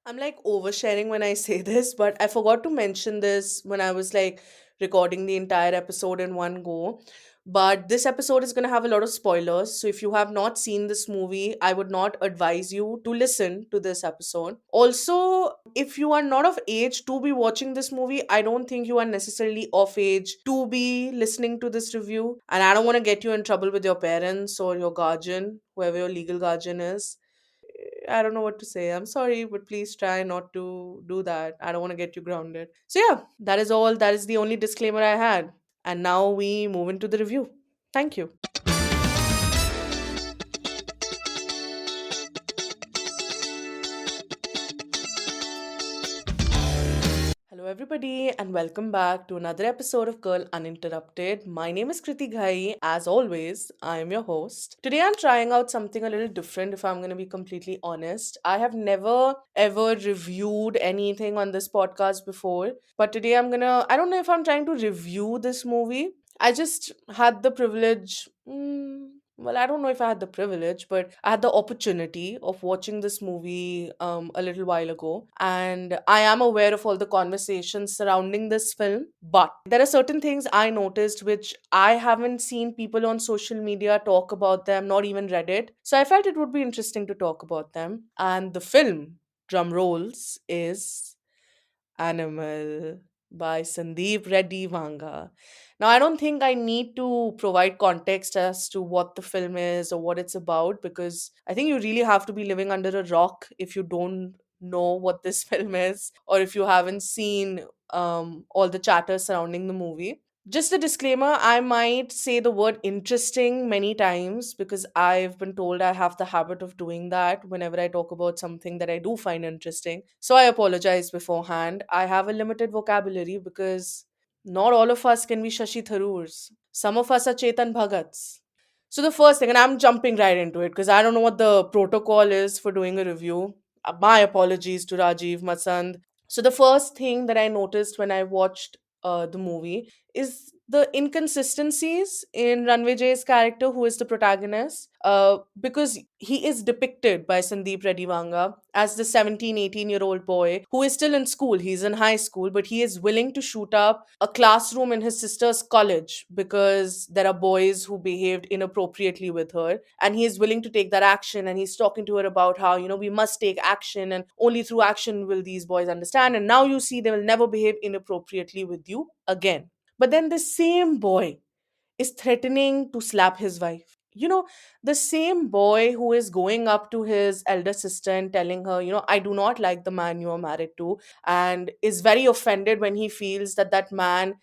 I'm like oversharing when I say this, but I forgot to mention this when I was like recording the entire episode in one go. But this episode is going to have a lot of spoilers. So if you have not seen this movie, I would not advise you to listen to this episode. Also, if you are not of age to be watching this movie, I don't think you are necessarily of age to be listening to this review. And I don't want to get you in trouble with your parents or your guardian, whoever your legal guardian is. I don't know what to say. I'm sorry, but please try not to do that. I don't want to get you grounded. So, yeah, that is all. That is the only disclaimer I had. And now we move into the review. Thank you. Hello, everybody, and welcome back to another episode of Girl Uninterrupted. My name is Kriti Ghai. As always, I am your host. Today, I'm trying out something a little different, if I'm going to be completely honest. I have never ever reviewed anything on this podcast before, but today I don't know if I'm trying to review this movie. I just had the privilege. Well, I don't know if I had the privilege, but I had the opportunity of watching this movie a little while ago. And I am aware of all the conversations surrounding this film. But there are certain things I noticed which I haven't seen people on social media talk about them, not even read it. So I felt it would be interesting to talk about them. And the film, drum rolls, is Animal by Sandeep Reddy Vanga. Now, I don't think I need to provide context as to what the film is or what it's about because I think you really have to be living under a rock if you don't know what this film is or if you haven't seen all the chatter surrounding the movie. Just a disclaimer, I might say the word interesting many times because I've been told I have the habit of doing that whenever I talk about something that I do find interesting. So I apologize beforehand. I have a limited vocabulary because not all of us can be Shashi Tharoors. Some of us are Chetan Bhagats. So the first thing, and I'm jumping right into it because I don't know what the protocol is for doing a review. My apologies to Rajiv Masand. So the first thing that I noticed when I watched the movie is the inconsistencies in Ranvir J's character, who is the protagonist, because he is depicted by Sandeep Reddy Vanga as the 17, 18-year-old boy who is still in school. He's in high school, but he is willing to shoot up a classroom in his sister's college because there are boys who behaved inappropriately with her. And he is willing to take that action. And he's talking to her about how, we must take action. And only through action will these boys understand. And now you see they will never behave inappropriately with you again. But then the same boy is threatening to slap his wife. The same boy who is going up to his elder sister and telling her, I do not like the man you are married to, and is very offended when he feels that that man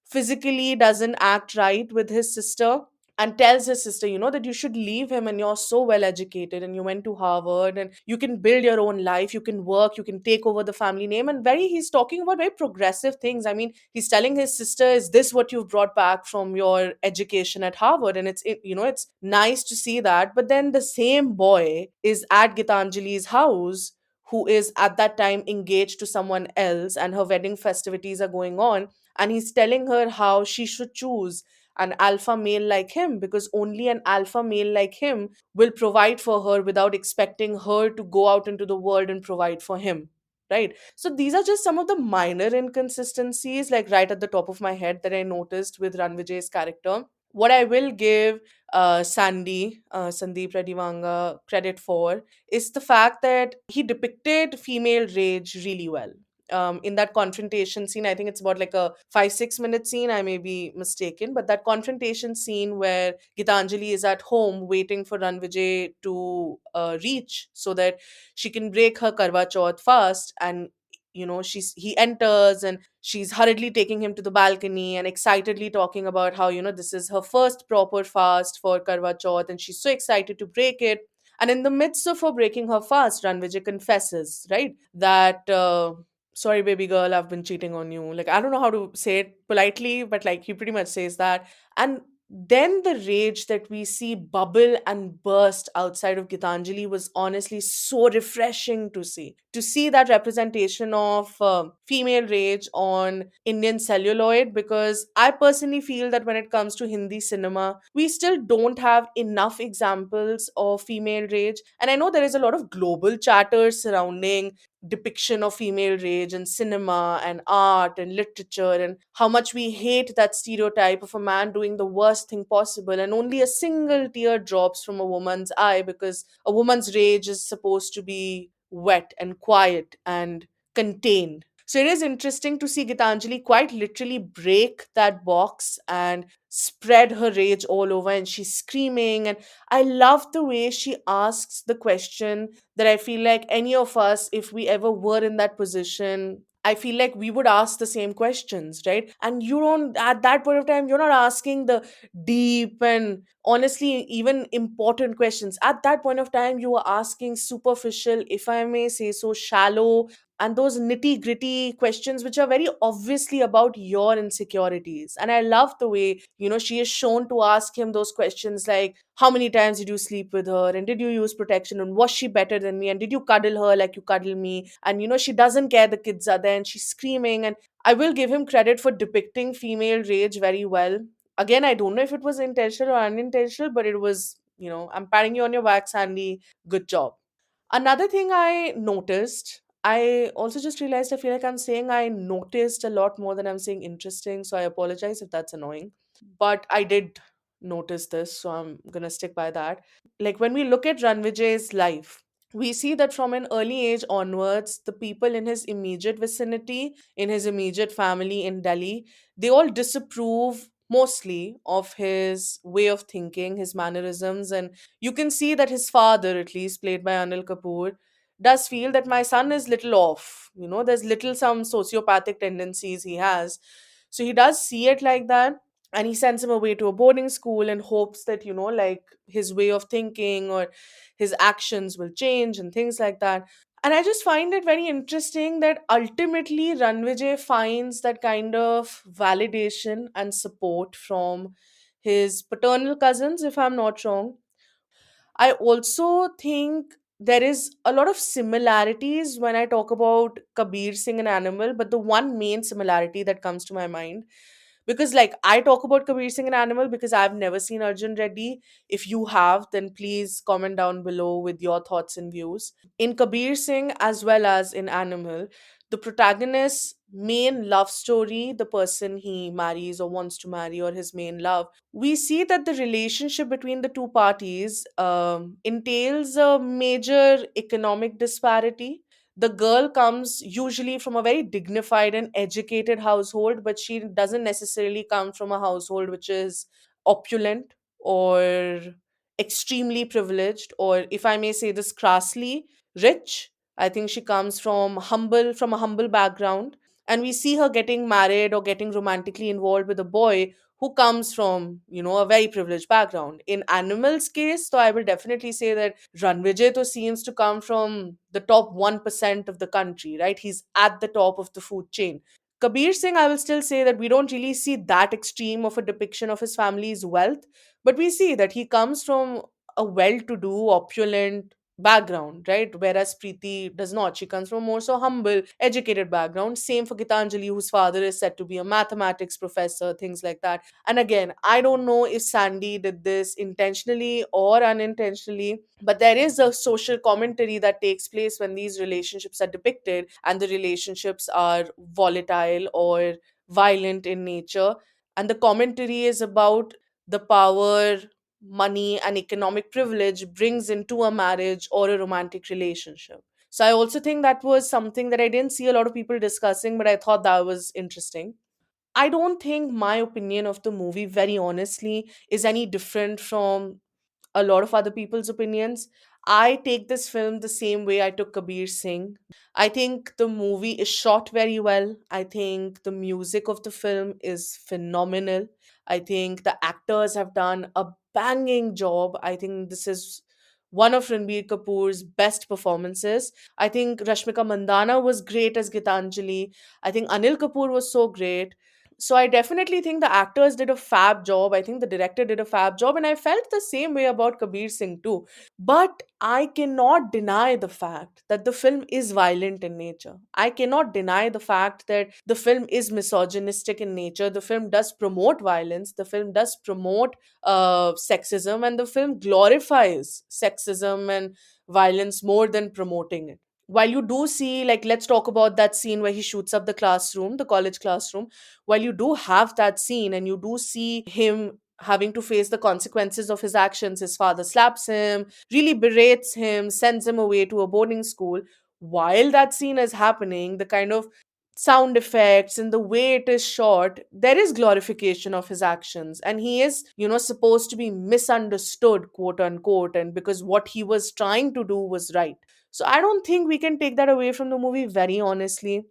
physically doesn't act right with his sister and tells his sister, that you should leave him and you're so well educated and you went to Harvard and you can build your own life, you can work, you can take over the family name. And he's talking about very progressive things. I mean, he's telling his sister, is this what you've brought back from your education at Harvard? And it's nice to see that. But then the same boy is at Gitanjali's house, who is at that time engaged to someone else, and her wedding festivities are going on. And he's telling her how she should choose an alpha male like him because only an alpha male like him will provide for her without expecting her to go out into the world and provide for him. Right. So these are just some of the minor inconsistencies, like right at the top of my head, that I noticed with Ranvijay's character. What I will give Sandeep Redivanga credit for is the fact that he depicted female rage really well. In that confrontation scene, I think it's about like a 5-6 minute scene. I may be mistaken, but that confrontation scene where Gitanjali is at home waiting for Ranvijay to reach so that she can break her Karwa Chauth fast, and he enters and she's hurriedly taking him to the balcony and excitedly talking about how this is her first proper fast for Karwa Chauth and she's so excited to break it. And in the midst of her breaking her fast, Ranvijay confesses, right, that sorry baby girl, I've been cheating on you. Like, I don't know how to say it politely, but like he pretty much says that. And then the rage that we see bubble and burst outside of Gitanjali was honestly so refreshing to see. To see that representation of female rage on Indian celluloid, because I personally feel that when it comes to Hindi cinema, we still don't have enough examples of female rage. And I know there is a lot of global chatter surrounding depiction of female rage in cinema and art and literature, and how much we hate that stereotype of a man doing the worst thing possible and only a single tear drops from a woman's eye because a woman's rage is supposed to be wet and quiet and contained. So it is interesting to see Gitanjali quite literally break that box and spread her rage all over, and she's screaming. And I love the way she asks the question that I feel like any of us, if we ever were in that position, I feel like we would ask the same questions, right? And you don't, at that point of time, you're not asking the deep and honestly even important questions. At that point of time, you are asking superficial, if I may say so, shallow, and those nitty gritty questions which are very obviously about your insecurities. And I love the way, she is shown to ask him those questions like, how many times did you sleep with her? And did you use protection? And was she better than me? And did you cuddle her like you cuddle me? And, she doesn't care the kids are there and she's screaming. And I will give him credit for depicting female rage very well. Again, I don't know if it was intentional or unintentional, but it was, I'm patting you on your back, Sandy. Good job. Another thing I noticed, I also just realized I feel like I'm saying I noticed a lot more than I'm saying interesting. So I apologize if that's annoying. But I did notice this, so I'm going to stick by that. Like when we look at Ranvijay's life, we see that from an early age onwards, the people in his immediate vicinity, in his immediate family in Delhi, they all disapprove mostly of his way of thinking, his mannerisms, and you can see that his father, at least played by Anil Kapoor, does feel that my son is little off. There's little some sociopathic tendencies he has. So he does see it like that, and he sends him away to a boarding school and hopes that, like his way of thinking or his actions will change and things like that. And I just find it very interesting that ultimately Ranvijay finds that kind of validation and support from his paternal cousins, if I'm not wrong. I also think there is a lot of similarities when I talk about Kabir Singh and Animal, but the one main similarity that comes to my mind, because like I talk about Kabir Singh and Animal because I've never seen Arjun Reddy. If you have, then please comment down below with your thoughts and views. In Kabir Singh as well as in Animal, the protagonist's main love story, the person he marries or wants to marry, or his main love, we see that the relationship between the two parties entails a major economic disparity. The girl comes usually from a very dignified and educated household, but she doesn't necessarily come from a household which is opulent or extremely privileged, or if I may say this crassly, rich. I think she comes from a humble background, and we see her getting married or getting romantically involved with a boy who comes from, a very privileged background. In Animal's case, so I will definitely say that Ranvijay to seems to come from the top 1% of the country, right? He's at the top of the food chain. Kabir Singh, I will still say that we don't really see that extreme of a depiction of his family's wealth, but we see that he comes from a well to do, opulent background, right? Whereas Preeti does not. She comes from more so humble, educated background. Same for Gitanjali, whose father is said to be a mathematics professor, things like that. And again, I don't know if Sandy did this intentionally or unintentionally, but there is a social commentary that takes place when these relationships are depicted and the relationships are volatile or violent in nature. And the commentary is about the power money and economic privilege brings into a marriage or a romantic relationship. So I also think that was something that I didn't see a lot of people discussing, but I thought that was interesting. I don't think my opinion of the movie, very honestly, is any different from a lot of other people's opinions. I take this film the same way I took Kabir Singh. I think the movie is shot very well. I think the music of the film is phenomenal. I think the actors have done a banging job. I think this is one of Ranbir Kapoor's best performances. I think Rashmika Mandana was great as Gitanjali. I think Anil Kapoor was so great. So I definitely think the actors did a fab job. I think the director did a fab job, and I felt the same way about Kabir Singh too. But I cannot deny the fact that the film is violent in nature. I cannot deny the fact that the film is misogynistic in nature. The film does promote violence. The film does promote sexism, and the film glorifies sexism and violence more than promoting it. while you do see, like, let's talk about that scene where he shoots up the classroom, the college classroom. While you do have that scene and you do see him having to face the consequences of his actions, his father slaps him, really berates him, sends him away to a boarding school. While that scene is happening, the kind of sound effects and the way it is shot, there is glorification of his actions. And he is, supposed to be misunderstood, quote unquote, and because what he was trying to do was right. So I don't think we can take that away from the movie, very honestly.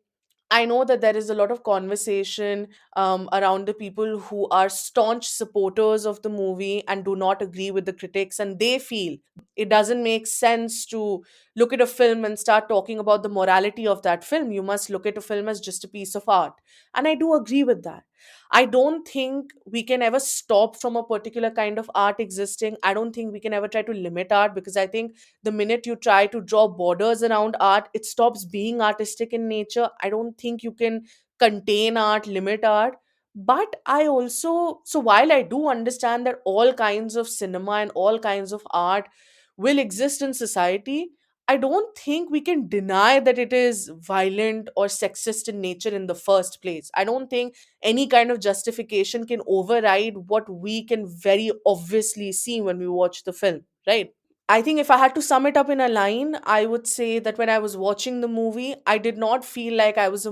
I know that there is a lot of conversation around the people who are staunch supporters of the movie and do not agree with the critics, and they feel it doesn't make sense to look at a film and start talking about the morality of that film. You must look at a film as just a piece of art. And I do agree with that. I don't think we can ever stop from a particular kind of art existing. I don't think we can ever try to limit art, because I think the minute you try to draw borders around art, it stops being artistic in nature. I don't think you can contain art, limit art. But I also, so while I do understand that all kinds of cinema and all kinds of art will exist in society, I don't think we can deny that it is violent or sexist in nature in the first place. I don't think any kind of justification can override what we can very obviously see when we watch the film, right? I think if I had to sum it up in a line, I would say that when I was watching the movie, I did not feel like I was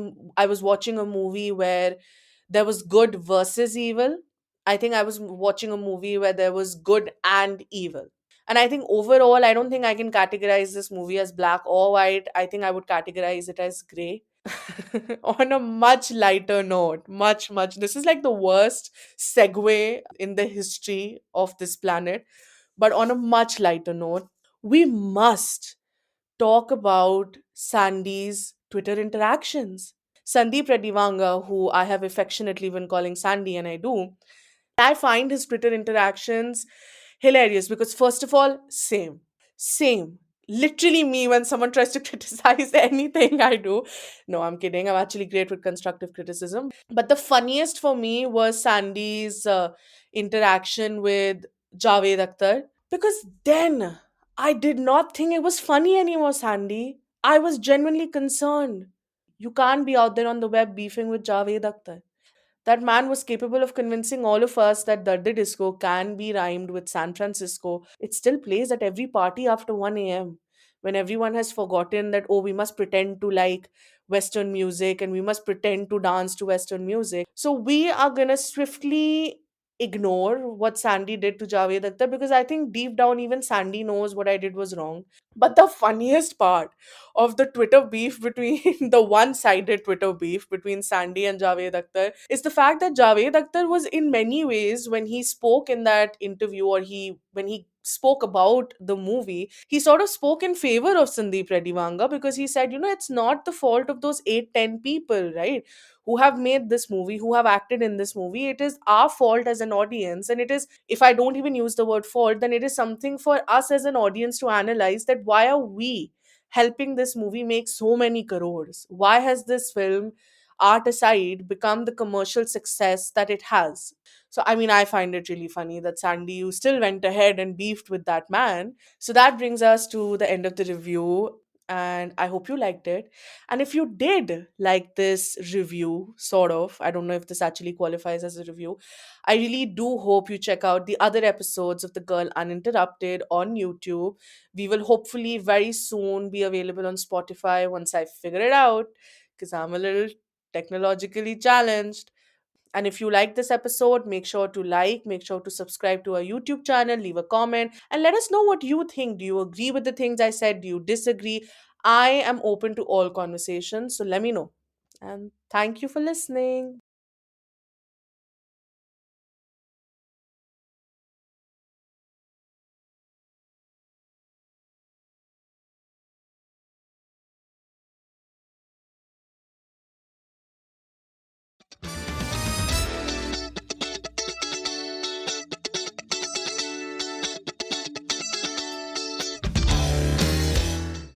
watching a movie where there was good versus evil. I think I was watching a movie where there was good and evil. And I think overall, I don't think I can categorize this movie as black or white. I think I would categorize it as gray. On a much lighter note, much, this is like the worst segue in the history of this planet. But on a much lighter note, we must talk about Sandy's Twitter interactions. Sandeep Reddy Vanga, who I have affectionately been calling Sandy, and I do, I find his Twitter interactions hilarious because, first of all, same. Same. Literally me when someone tries to criticize anything I do. No, I'm kidding. I'm actually great with constructive criticism. But the funniest for me was Sandy's interaction with Javed Akhtar, because then I did not think it was funny anymore, Sandy. I was genuinely concerned. You can't be out there on the web beefing with Javed Akhtar. That man was capable of convincing all of us that Dirty Disco can be rhymed with San Francisco. It still plays at every party after 1 a.m. when everyone has forgotten that, oh, we must pretend to like Western music and we must pretend to dance to Western music. So we are going to swiftly ignore what Sandy did to Javed Akhtar, because I think deep down even Sandy knows what I did was wrong. But the funniest part of the Twitter beef between the one sided Twitter beef between Sandy and Javed Akhtar is the fact that Javed Akhtar was, in many ways, when he spoke in that interview, or when he spoke about the movie, he sort of spoke in favor of Sandeep Reddy Vanga, because he said, it's not the fault of those 8, 10 people, right? Who have made this movie, who have acted in this movie. It is our fault as an audience. And it is, if I don't even use the word fault, then it is something for us as an audience to analyze, that why are we helping this movie make so many crores? Why has this film, art aside, become the commercial success that it has? So, I mean, I find it really funny that Sandy, you still went ahead and beefed with that man. So, that brings us to the end of the review. And I hope you liked it. And if you did like this review, sort of, I don't know if this actually qualifies as a review, I really do hope you check out the other episodes of The Girl Uninterrupted on YouTube. We will hopefully very soon be available on Spotify once I figure it out, because I'm a little technologically challenged. And if you like this episode, make sure to subscribe to our YouTube channel, leave a comment, and let us know what you think. Do you agree with the things I said? Do you disagree? I am open to all conversations, so let me know. And thank you for listening.